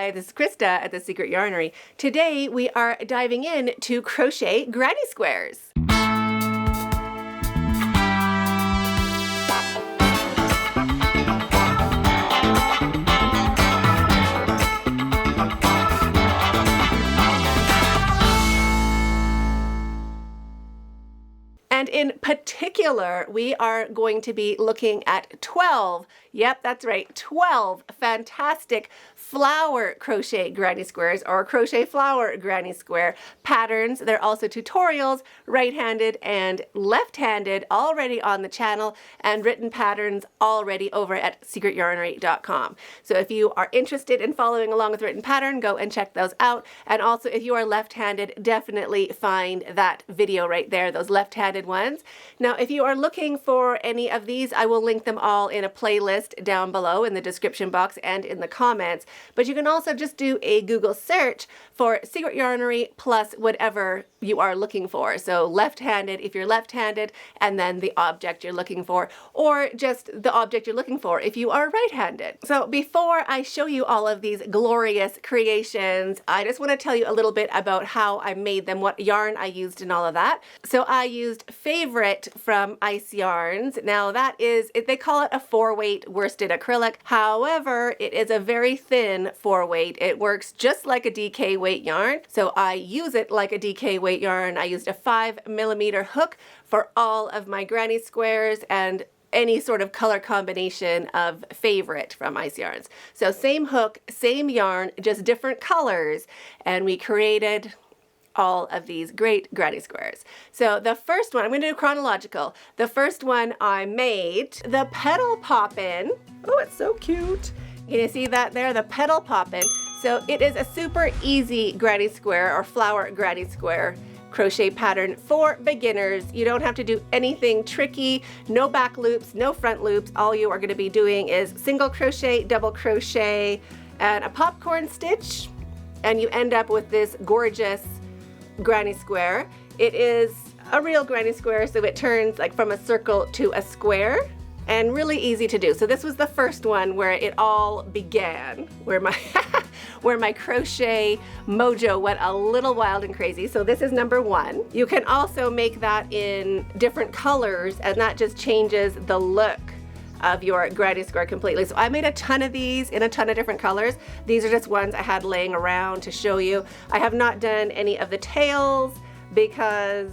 Hi, this is Krista at The Secret Yarnery. Today we are diving in to crochet granny squares. And in particular, we are going to be looking at 12, yep, that's right, 12 fantastic flower crochet granny squares or crochet flower granny square patterns. They're also tutorials, right-handed and left-handed, already on the channel, and written patterns already over at secretyarnery.com. So if you are interested in following along with written pattern, go and check those out. And also if you are left-handed, definitely find that video right there, those left-handed ones. Now, if you are looking for any of these, I will link them all in a playlist down below in the description box and in the comments. But you can also just do a Google search for Secret Yarnery plus whatever you are looking for. So left-handed if you're left-handed, and then the object you're looking for, or just the object you're looking for if you are right-handed. So before I show you all of these glorious creations, I just want to tell you a little bit about how I made them, what yarn I used and all of that. So I used Favorite from Ice Yarns. Now that is, they call it a 4-weight worsted acrylic. However, it is a very thin 4-weight. It works just like a DK weight yarn. So I use it like a DK weight yarn. I used a 5mm hook for all of my granny squares and any sort of color combination of Favorite from Ice Yarns. So same hook, same yarn, just different colors, and we created all of these great granny squares. So the first one, I'm going to do chronological. The first one I made, the Petal Popping. Oh, it's so cute. Can you see that there? The Petal Popping. So it is a super easy granny square or flower granny square crochet pattern for beginners. You don't have to do anything tricky, no back loops, no front loops. All you are going to be doing is single crochet, double crochet, and a popcorn stitch, and you end up with this gorgeous granny square. It is a real granny square, so it turns like from a circle to a square, and really easy to do. So this was the first one where it all began, where my where my crochet mojo went a little wild and crazy. So this is number one. You can also make that in different colors, and that just changes the look of your granny square completely. So I made a ton of these in a ton of different colors. These are just ones I had laying around to show you. I have not done any of the tails because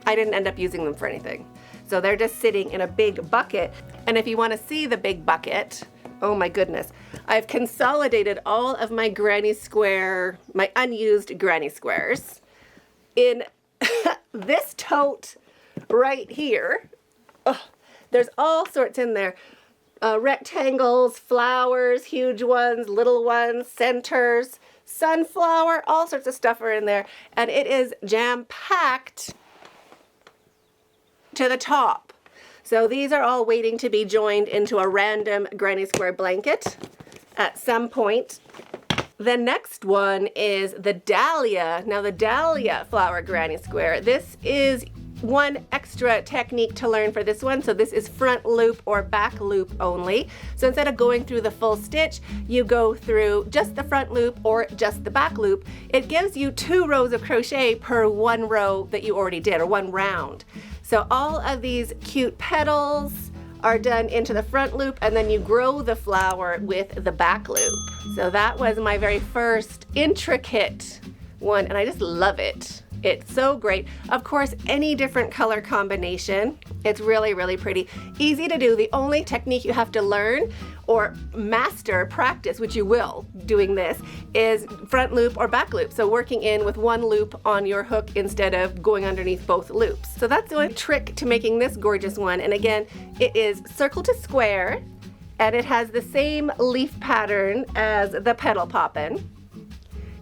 I didn't end up using them for anything. So they're just sitting in a big bucket. And if you want to see the big bucket, oh my goodness, I've consolidated all of my granny square, my unused granny squares in this tote right here. Ugh. There's all sorts in there. Rectangles, flowers, huge ones, little ones, centers, sunflower, all sorts of stuff are in there. And it is jam-packed to the top. So these are all waiting to be joined into a random granny square blanket at some point. The next one is the Dahlia. Now the Dahlia flower granny square. This is one extra technique to learn for this one. So this is front loop or back loop only. So instead of going through the full stitch, you go through just the front loop or just the back loop. It gives you 2 rows of crochet per 1 row that you already did, or 1 round. So all of these cute petals are done into the front loop, and then you grow the flower with the back loop. So that was my very first intricate one, and I just love it. It's so great. Of course, any different color combination. It's really, really pretty. Easy to do. The only technique you have to learn or master, practice, which you will doing this, is front loop or back loop. So working in with 1 loop on your hook instead of going underneath both loops. So that's the trick to making this gorgeous one. And again, it is circle to square, and it has the same leaf pattern as the Petal Popping.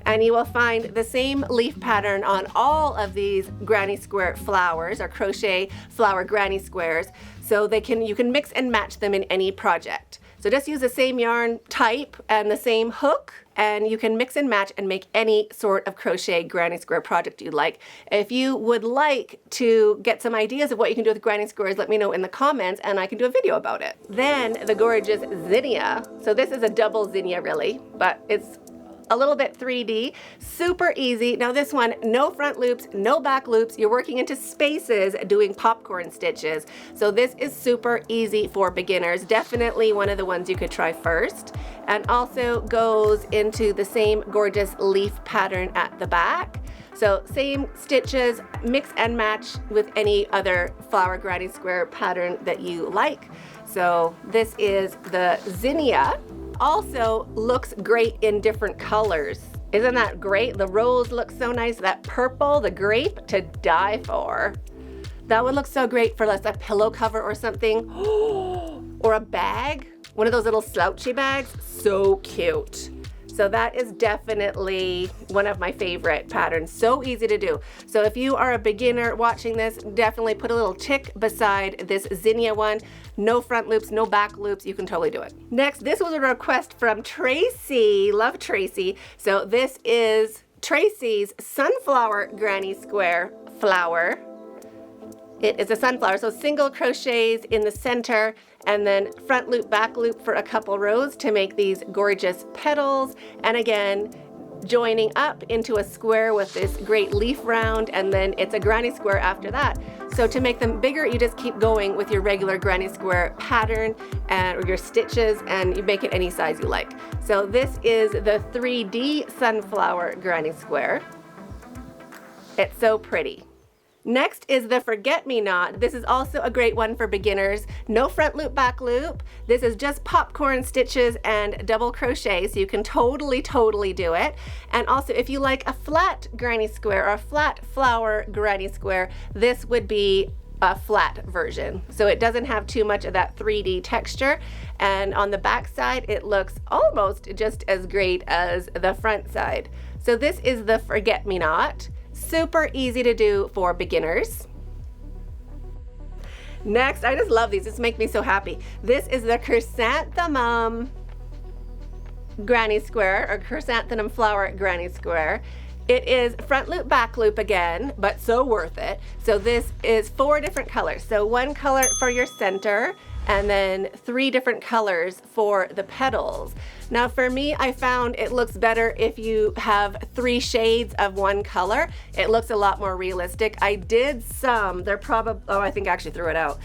And you will find the same leaf pattern on all of these granny square flowers or crochet flower granny squares. So you can mix and match them in any project. So just use the same yarn type and the same hook, and you can mix and match and make any sort of crochet granny square project you like. If you would like to get some ideas of what you can do with granny squares, let me know in the comments and I can do a video about it. Then the gorgeous Zinnia. So this is a double Zinnia really, but it's a little bit 3D, super easy. Now this one, no front loops, no back loops. You're working into spaces doing popcorn stitches. So this is super easy for beginners. Definitely one of the ones you could try first. And also goes into the same gorgeous leaf pattern at the back. So same stitches, mix and match with any other flower granny square pattern that you like. So this is the Zinnia. Also looks great in different colors. Isn't that great? The rose looks so nice. That purple, the grape, to die for. That would look so great for like a pillow cover or something. Or a bag, one of those little slouchy bags. So cute. So that is definitely one of my favorite patterns. So easy to do. So if you are a beginner watching this, definitely put a little tick beside this Zinnia one. No front loops, no back loops. You can totally do it. Next, this was a request from Tracy. Love Tracy. So this is Tracy's Sunflower Granny Square flower. It is a sunflower, so single crochets in the center and then front loop, back loop for a couple rows to make these gorgeous petals. And again, joining up into a square with this great leaf round, and then it's a granny square after that. So to make them bigger, you just keep going with your regular granny square pattern or your stitches, and you make it any size you like. So this is the 3D sunflower granny square. It's so pretty. Next is the Forget-Me-Not. This is also a great one for beginners. No front loop, back loop. This is just popcorn stitches and double crochet, so you can totally do it. And also, if you like a flat granny square or a flat flower granny square, this would be a flat version. So it doesn't have too much of that 3D texture. And on the back side, it looks almost just as great as the front side. So this is the Forget-Me-Not. Super easy to do for beginners. Next, I just love these. This makes me so happy. This is the Chrysanthemum granny square, or Chrysanthemum flower granny square. It is front loop, back loop again, but so worth it. So this is 4 different colors. So 1 color for your center, and then 3 different colors for the petals. Now for me, I found it looks better if you have 3 shades of 1 color. It looks a lot more realistic. I did some, they're probably, oh, I think I actually threw it out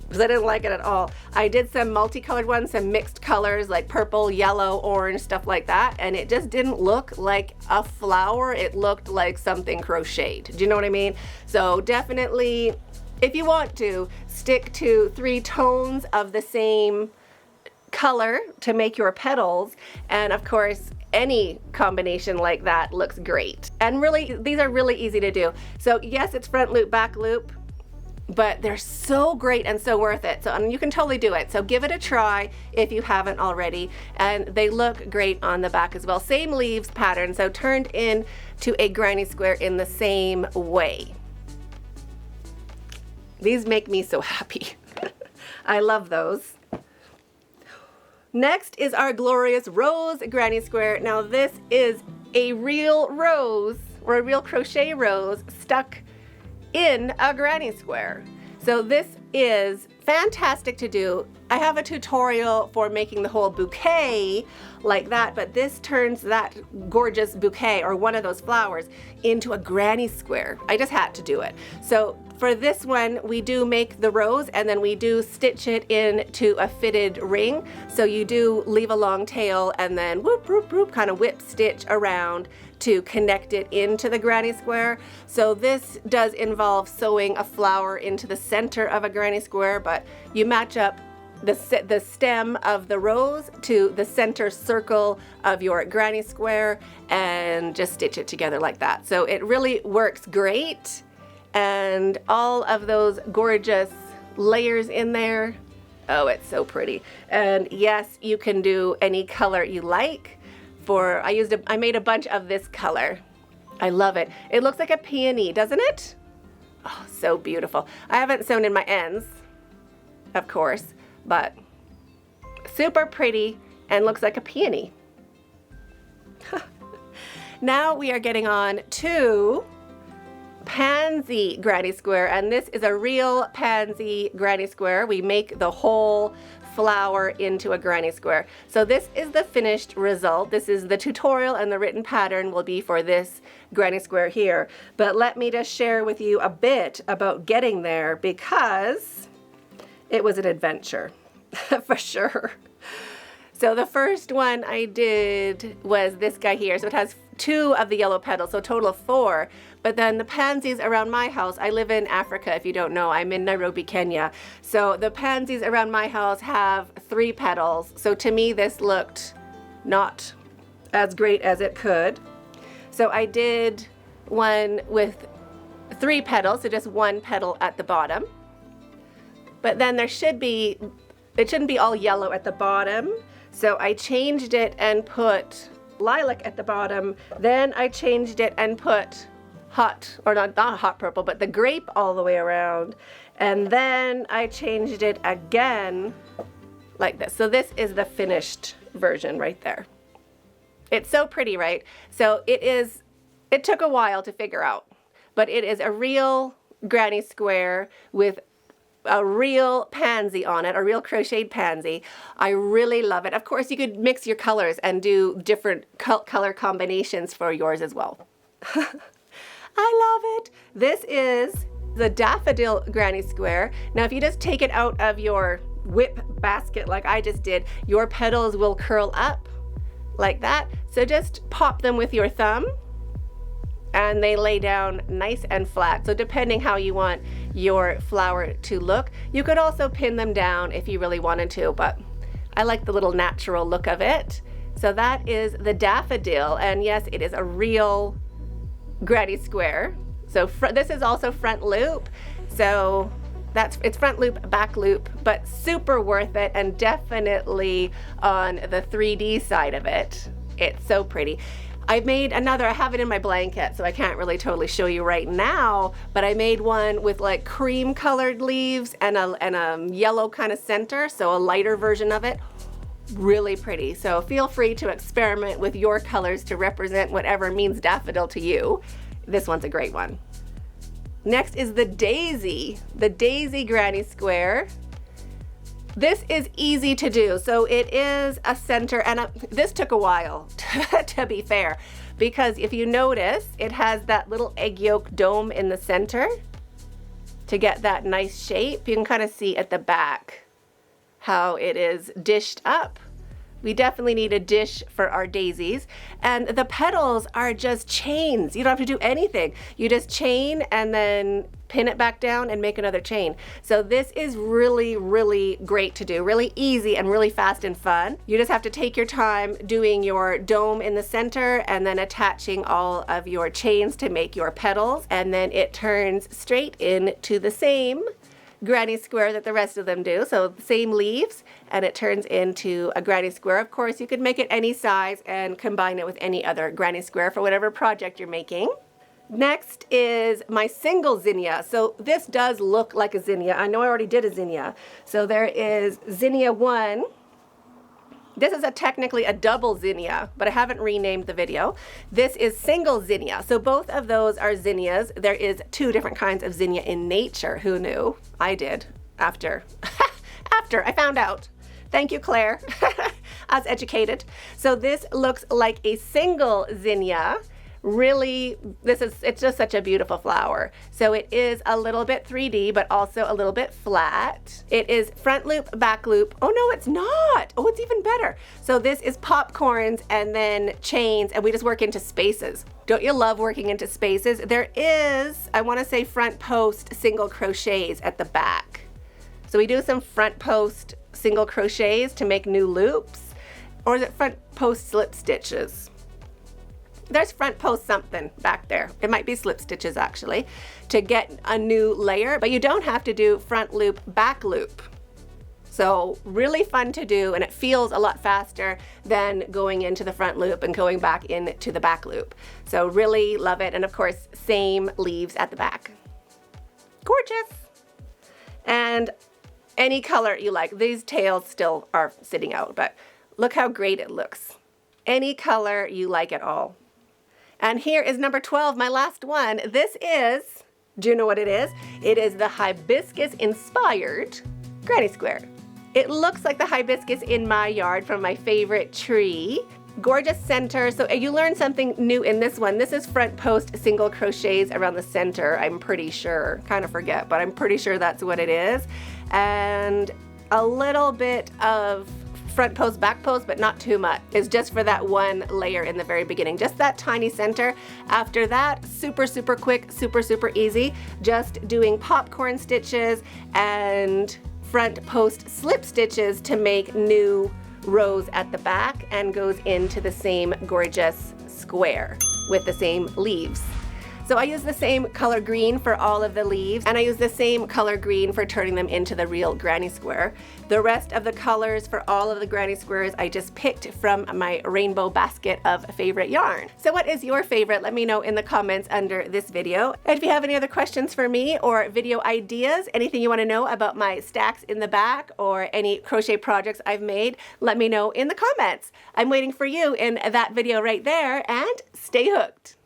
because I didn't like it at all. I did some multicolored ones, some mixed colors like purple, yellow, orange, stuff like that. And it just didn't look like a flower. It looked like something crocheted. Do you know what I mean? So definitely, if you want to, stick to 3 tones of the same color to make your petals, and of course any combination like that looks great. And really, these are really easy to do. So yes, it's front loop, back loop, but they're so great and so worth it. So and you can totally do it. So give it a try if you haven't already, and they look great on the back as well. Same leaves pattern, so turned into a granny square in the same way. These make me so happy. I love those. Next is our glorious rose granny square. Now this is a real rose, or a real crochet rose stuck in a granny square. So this is fantastic to do. I have a tutorial for making the whole bouquet like that, but this turns that gorgeous bouquet, or one of those flowers, into a granny square. I just had to do it. So for this one, we do make the rose, and then we do stitch it into a fitted ring. So you do leave a long tail and then whoop, whoop, whoop, kind of whip stitch around to connect it into the granny square. So this does involve sewing a flower into the center of a granny square, but you match up the stem of the rose to the center circle of your granny square and just stitch it together like that. So it really works great. And all of those gorgeous layers in there. Oh, it's so pretty. And yes, you can do any color you like. I made a bunch of this color. I love it. It looks like a peony, doesn't it? Oh, so beautiful. I haven't sewn in my ends, of course, but super pretty and looks like a peony. Now we are getting on to pansy granny square, and this is a real pansy granny square. We make the whole flower into a granny square. So this is the finished result. This is the tutorial, and the written pattern will be for this granny square here. But let me just share with you a bit about getting there, because it was an adventure for sure. So the first one I did was this guy here. So it has 2 of the yellow petals, so a total of 4. But then the pansies around my house, I live in Africa, if you don't know, I'm in Nairobi, Kenya. So the pansies around my house have 3 petals. So to me, this looked not as great as it could. So I did one with 3 petals, so just 1 petal at the bottom. But then it shouldn't be all yellow at the bottom. So I changed it and put lilac at the bottom. Then I changed it and put not hot purple, but the grape all the way around. And then I changed it again like this. So this is the finished version right there. It's so pretty, right? So it took a while to figure out, but it is a real granny square with a real pansy on it, a real crocheted pansy. I really love it. Of course, you could mix your colors and do different color combinations for yours as well. I love it. This is the daffodil granny square. Now, if you just take it out of your whip basket like I just did, your petals will curl up like that. So just pop them with your thumb, and they lay down nice and flat. So depending how you want your flower to look, you could also pin them down if you really wanted to, but I like the little natural look of it. So that is the daffodil, and yes, it is a real granny square. So this is also front loop. So it's front loop, back loop, but super worth it, and definitely on the 3D side of it. It's so pretty. I made another, I have it in my blanket, so I can't really totally show you right now, but I made one with like cream colored leaves and a yellow kind of center, so a lighter version of it. Really pretty. So feel free to experiment with your colors to represent whatever means daffodil to you. This one's a great one. Next is the daisy granny square. This is easy to do. So it is a center, and this took a while to be fair, because if you notice, it has that little egg yolk dome in the center to get that nice shape. You can kind of see at the back how it is dished up. We definitely need a dish for our daisies. And the petals are just chains. You don't have to do anything. You just chain and then pin it back down and make another chain. So this is really, really great to do. Really easy and really fast and fun. You just have to take your time doing your dome in the center and then attaching all of your chains to make your petals. And then it turns straight into the same granny square that the rest of them do. So the same leaves, and it turns into a granny square. Of course, you could make it any size and combine it with any other granny square for whatever project you're making. Next is my single zinnia. So this does look like a zinnia. I know I already did a zinnia. So there is Zinnia 1. This is technically a double zinnia, but I haven't renamed the video. This is single zinnia. So both of those are zinnias. There is 2 different kinds of zinnia in nature. Who knew? I did after I found out. Thank you, Claire. I was educated. So this looks like a single zinnia. Really, it's just such a beautiful flower. So it is a little bit 3D, but also a little bit flat. It is front loop, back loop. Oh no, it's not. Oh, it's even better. So this is popcorns and then chains, and we just work into spaces. Don't you love working into spaces? There is, I want to say, front post single crochets at the back. So we do some front post single crochets to make new loops, or is it front post slip stitches? There's front post something back there. It might be slip stitches actually, to get a new layer, but you don't have to do front loop, back loop. So really fun to do, and it feels a lot faster than going into the front loop and going back into the back loop. So really love it. And of course, same leaves at the back. Gorgeous. And any color you like. These tails still are sitting out, but look how great it looks. Any color you like at all. And here is number 12, my last one. This is, do you know what it is? It is the hibiscus inspired granny square. It looks like the hibiscus in my yard from my favorite tree. Gorgeous center. So you learned something new in this one. This is front post single crochets around the center, I'm pretty sure. Kind of forget, but I'm pretty sure that's what it is. And a little bit of front post, back post, but not too much. It's just for that one layer in the very beginning, just that tiny center. After that, super, super quick, super, super easy. Just doing popcorn stitches and front post slip stitches to make new rows at the back, and goes into the same gorgeous square with the same leaves. So I use the same color green for all of the leaves, and I use the same color green for turning them into the real granny square. The rest of the colors for all of the granny squares I just picked from my rainbow basket of favorite yarn. So what is your favorite? Let me know in the comments under this video. And if you have any other questions for me or video ideas, anything you want to know about my stacks in the back or any crochet projects I've made, let me know in the comments. I'm waiting for you in that video right there, and stay hooked.